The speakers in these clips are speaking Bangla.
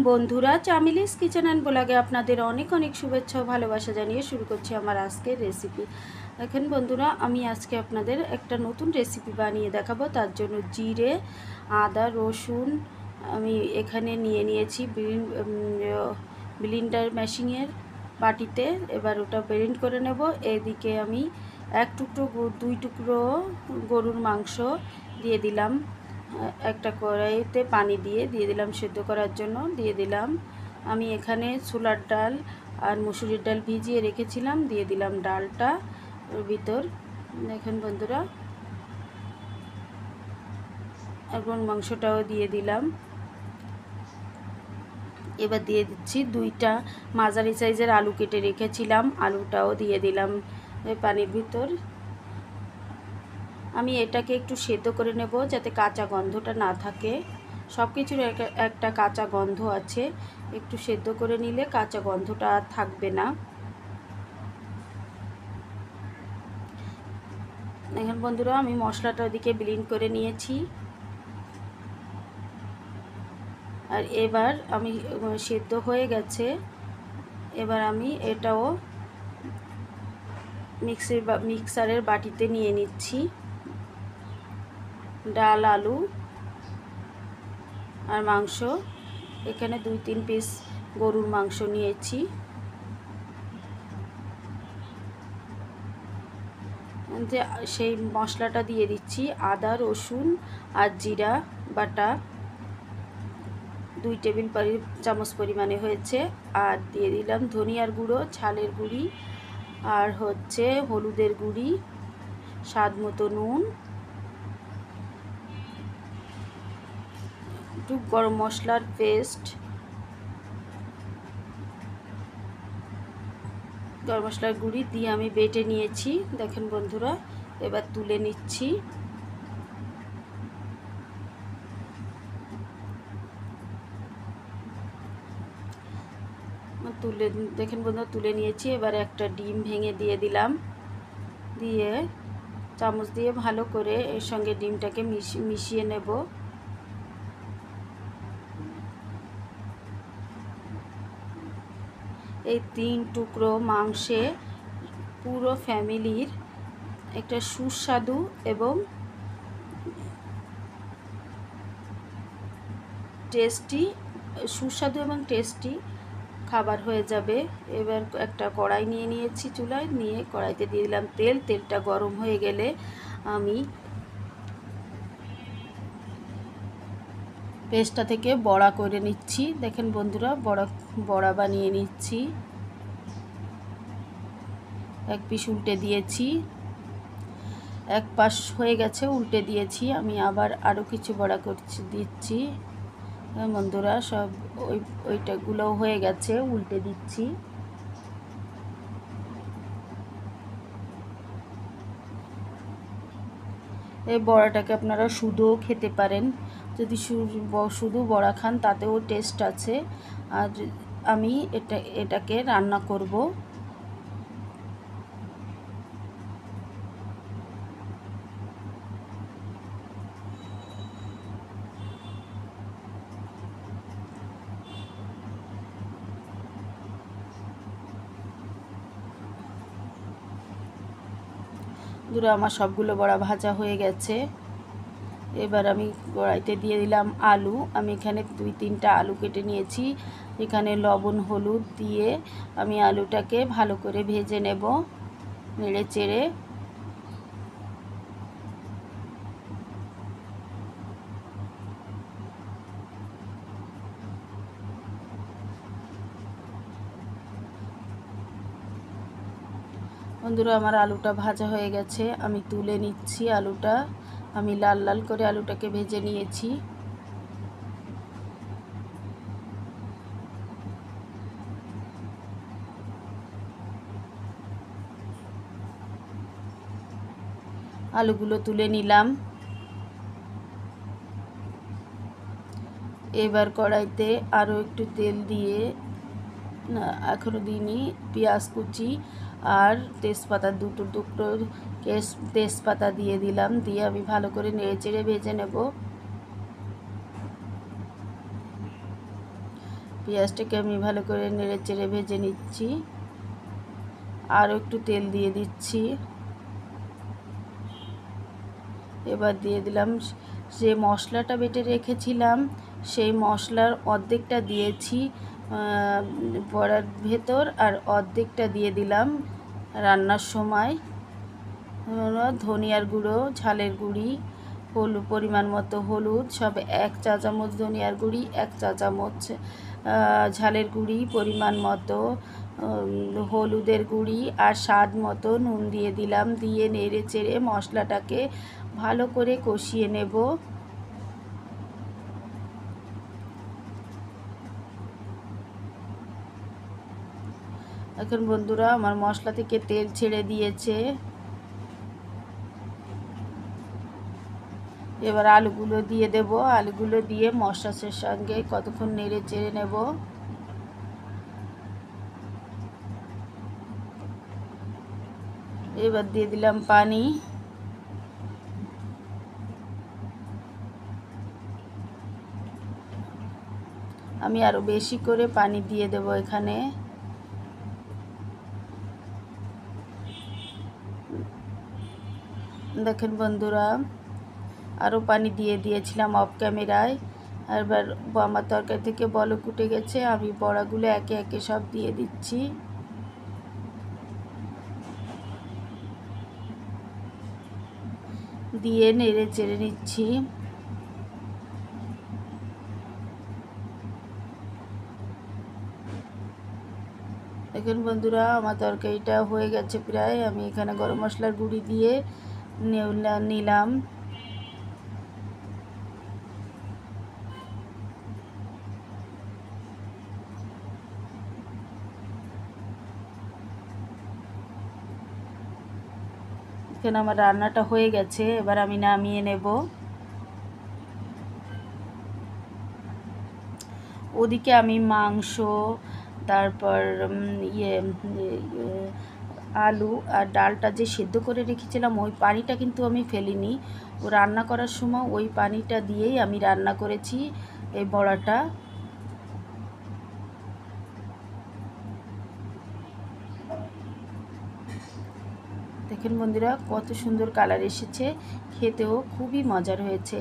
বন্ধুরা, চামিলিস কিচেন অ্যান্ড ব্লগে আপনাদের অনেক অনেক শুভেচ্ছা ও ভালোবাসা জানিয়ে শুরু করছি আমার আজকের রেসিপি। দেখেন বন্ধুরা, আমি আজকে আপনাদের একটা নতুন রেসিপি বানিয়ে দেখাবো। তার জন্য জিরে, আদা, রসুন আমি এখানে নিয়ে নিয়েছি ব্লেন্ডার মেশিনের বাটিতে। এবার ওটা ব্লেন্ড করে নেব। এদিকে আমি দুই টুকরো গরুর মাংস দিয়ে দিলাম। একটা কড়াইতে পানি দিয়ে দিলাম সেদ্ধ করার জন্য। দিয়ে দিলাম আমি এখানে ছোলার ডাল আর মসুরির ডাল ভিজিয়ে রেখেছিলাম, দিয়ে দিলাম ডালটা ওর ভিতর। দেখেন বন্ধুরা, এখন মাংসটাও দিয়ে দিলাম। এবার দিয়ে দিচ্ছি দুইটা মাঝারি সাইজের আলু কেটে রেখেছিলাম, আলুটাও দিয়ে দিলাম পানির ভিতর। আমি এটাকে একটু সেদ্ধ করে নেব যাতে কাঁচা গন্ধটা না থাকে। সব কিছুর একটা কাঁচা গন্ধ আছে, একটু সেদ্ধ করে নিলে কাঁচা গন্ধটা আর থাকবে না। এখন বন্ধুরা, আমি মশলাটা ওদিকে ব্লেন্ড করে নিয়েছি। আর এবার আমি সেদ্ধ হয়ে গেছে। এবার আমি এটাও মিক্সারের বাটিতে নিয়ে নিচ্ছি। ডাল, আলু আর মাংস, এখানে 2-3 পিস গরুর মাংস নিয়েছি। যে সেই মশলাটা দিয়ে দিচ্ছি। আদা, রসুন আর জিরা বাটা 2 টেবিল চামচ পরিমাণে হয়েছে। আর দিয়ে দিলাম ধনিয়ার গুঁড়ো, ঝালের গুঁড়ি, আর হচ্ছে হলুদের গুঁড়ি, স্বাদ মতো নুন, একটু গরম মশলার পেস্ট, গরম মশলার গুঁড়ি দিয়ে আমি বেটে নিয়েছি। দেখেন বন্ধুরা, এবার তুলে নিচ্ছি। দেখেন বন্ধুরা, তুলে নিয়েছি। এবার একটা ডিম ভেঙে দিয়ে দিলাম, দিয়ে চামচ দিয়ে ভালো করে এর সঙ্গে ডিমটাকে মিশিয়ে নেব। এই 3 টুকরো মাংসে পুরো ফ্যামিলির একটা সুস্বাদু এবং টেস্টি খাবার হয়ে যাবে। এবার একটা কড়াই নিয়ে নিয়েছি চুলায়, নিয়ে কড়াইতে দিয়ে দিলাম তেল। তেলটা গরম হয়ে গেলে আমি পেস্টটা থেকে বড়া করে নিচ্ছি। দেখেন বন্ধুরা, বড়া বানিয়ে নিচ্ছি। এক পিস উল্টে দিয়েছি, এক পাশ হয়ে গেছে, উল্টে দিয়েছি। আমি আবার আরও কিছু বড়া দিচ্ছি। বন্ধুরা, সব ওইটাগুলো হয়ে গেছে, উল্টে দিচ্ছি। এই বড়াটাকে আপনারা শুধুও খেতে পারেন। যদি শুধু বড়া খান তাতেও টেস্ট আছে। আর আমি এটাকে রান্না করব। দূরে আমার সবগুলো বড়া ভাজা হয়ে গেছে। এবার আমি কড়াইতে দিয়ে দিলাম আলু। আমি এখানে 2-3টা আলু কেটে নিয়েছি। এখানে লবণ, হলুদ দিয়ে আমি আলুটাকে ভালো করে ভেজে নেব, নেড়ে চেড়ে। বন্ধুরা, আমার আলুটা ভাজা হয়ে গেছে, আমি তুলে নিচ্ছি আলুটা। আমি লাল লাল করে আলুটাকে ভেজে নিয়েছি। আলুগুলো তুলে নিলাম। এবার কড়াইতে আরও একটু তেল দিয়ে, না এখনও দিইনি, পেঁয়াজ কুচি আর তেজপাতা, 2 টুকরো তেজপাতা দিয়ে দিলাম। দিয়ে আমি ভালো করে নেড়ে চেড়ে ভেজে নেব। পেঁয়াজটাকে আমি ভালো করে নেড়ে চেড়ে ভেজে নিচ্ছি। আরও একটু তেল দিয়ে দিচ্ছি। এবার দিয়ে দিলাম যে মশলাটা বেটে রেখেছিলাম, সেই মশলার অর্ধেকটা দিয়েছি বড়ার ভেতর, আর অর্ধেকটা দিয়ে দিলাম রান্নার সময়। ধনিয়ার গুঁড়ো, ঝালের গুঁড়ি, পরিমাণ মতো হলুদ, সব 1 চা চামচ ধনিয়ার গুঁড়ি, 1 চা চামচ ঝালের গুঁড়ি, পরিমাণ মতো হলুদের গুঁড়ি, আর স্বাদ মতো নুন দিয়ে দিলাম। দিয়ে নেড়ে চেড়ে মশলাটাকে ভালো করে কষিয়ে নেব। এখন বন্ধুরা আমার মশলা থেকে তেল ছেড়ে দিয়েছে। এবার আলুগুলো দিয়ে দেব। আলুগুলো দিয়ে মশলার সঙ্গে কতক্ষণ নেড়ে চেড়ে নেব। এবার দিয়ে দিলাম পানি। আমি আরও বেশি করে পানি দিয়ে দেব এখানে। দেখেন বন্ধুরা, আরও পানি দিয়ে দিয়েছিলাম অফ ক্যামেরায়। এবার আমার তরকারি থেকে বলক উঠে গেছে। আমি বড়াগুলো একে একে সব দিয়ে দিচ্ছি। দিয়ে নেড়ে চেড়ে নিচ্ছি। দেখুন বন্ধুরা, আমার তরকারিটা হয়ে গেছে প্রায়। আমি এখানে গরম মশলার গুঁড়ি দিয়ে নিলাম। এখানে আমার রান্নাটা হয়ে গেছে। এবার আমি নামিয়ে নেব। ওদিকে আমি মাংস, তারপর আলু আর ডালটা যে সেদ্ধ করে রেখেছিলাম, ওই পানিটা কিন্তু আমি ফেলিনি। ও রান্না করার সময় ওই পানিটা দিয়েই আমি রান্না করেছি এই বড়াটা। দেখেন বন্ধুরা, কত সুন্দর কালার এসেছে, খেতেও খুবই মজার হয়েছে।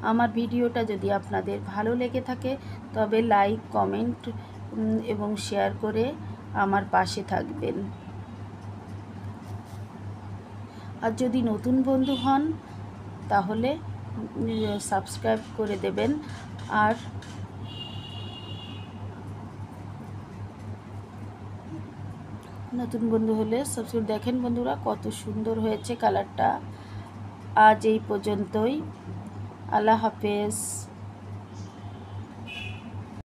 আমার ভিডিওটা যদি আপনাদের ভালো লেগে থাকে তবে লাইক, কমেন্ট এবং শেয়ার করে আমার পাশে থাকবেন। আর যদি নতুন বন্ধু হন তাহলে সাবস্ক্রাইব করে দেবেন। আর নতুন বন্ধু হলে সাবস্ক্রাইব। দেখেন বন্ধুরা, কত সুন্দর হয়েছে কালারটা। আজ এই পর্যন্তই। আল্লাহ হাফেজ।